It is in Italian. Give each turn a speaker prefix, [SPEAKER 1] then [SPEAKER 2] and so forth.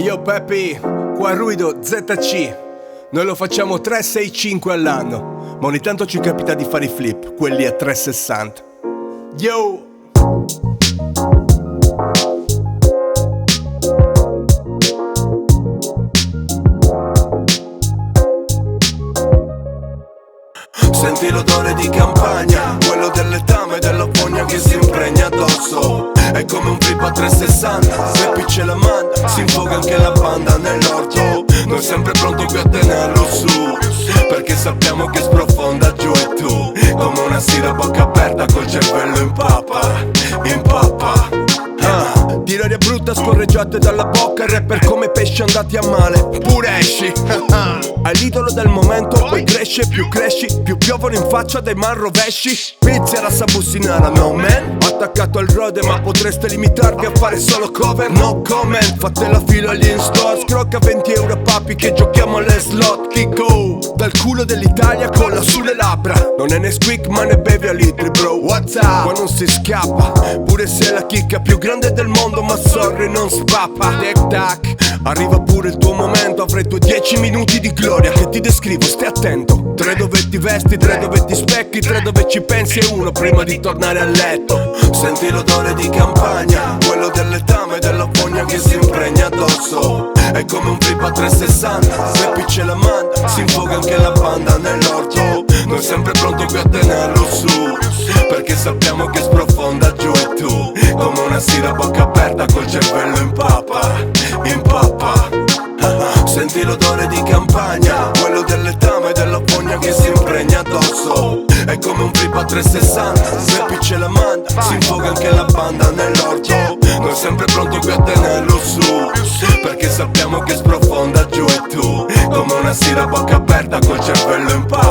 [SPEAKER 1] Yo Peppi, qua Ruido ZC. Noi lo facciamo 365 all'anno, ma ogni tanto ci capita di fare i flip, quelli a 360. Yo!
[SPEAKER 2] Senti l'odore di campagna, quello del letame e della fogna che si impregna addosso. È come un flip a 360, se ce la manda, si infoga anche la banda nell'orto. Noi sempre pronti qui a tenerlo su, perché sappiamo che sprofonda giù e tu, come una sira a bocca aperta col cervello in pappa.
[SPEAKER 1] Di l'aria brutta scorreggiate dalla bocca, rapper come pesci andati a male, pure esci. Hai l'idolo del momento, poi cresce, più piovono in faccia dei man rovesci. Pizza la sabussinara, no man. Attaccato al rode ma potreste limitarvi a fare solo cover. No comment, fate la fila agli in-store. Scrocca 20 euro a papi che giochiamo alle slot. Kick go, dal culo dell'Italia colla sulle labbra. Non è Nesquik ma ne bevi a litri bro. What's up? Qua non si scappa, pure se è la chicca più grande del mondo, ma sorry non spappa. Tic tac, arriva pure il tuo momento. Avrai i tuoi 10 minuti di gloria che ti descrivo, stai attento. 3 dove ti vesti, 3 dove ti specchi, 3 dove ci pensi e 1 prima di tornare a letto.
[SPEAKER 2] Senti l'odore di campagna, quello del letame e della fogna che si impregna addosso. È come un flip a 360, se ce la manda, si infoga anche la banda nell'orto. Noi sempre pronti qui a tenerlo su, perché sappiamo che sprofonda giù e tu, come una sira a bocca aperta col cervello in pappa. Senti l'odore di campagna, quello del letame e della fogna che si impregna addosso. È come un flip a 360, se ce la manda, si infoga anche la banda nell'orto. Noi sempre pronti qui a tenerlo su, perché sappiamo che sprofonda giù e tu, come una sira a bocca aperta col cervello in pappa.